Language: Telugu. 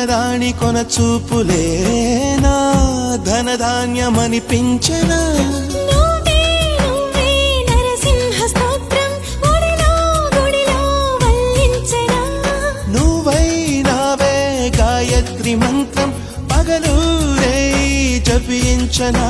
వనరాణి కొన చూపులే నా ధనధాన్యమనిపించనా గాయత్రి మంత్రం పగలు రే జపించనా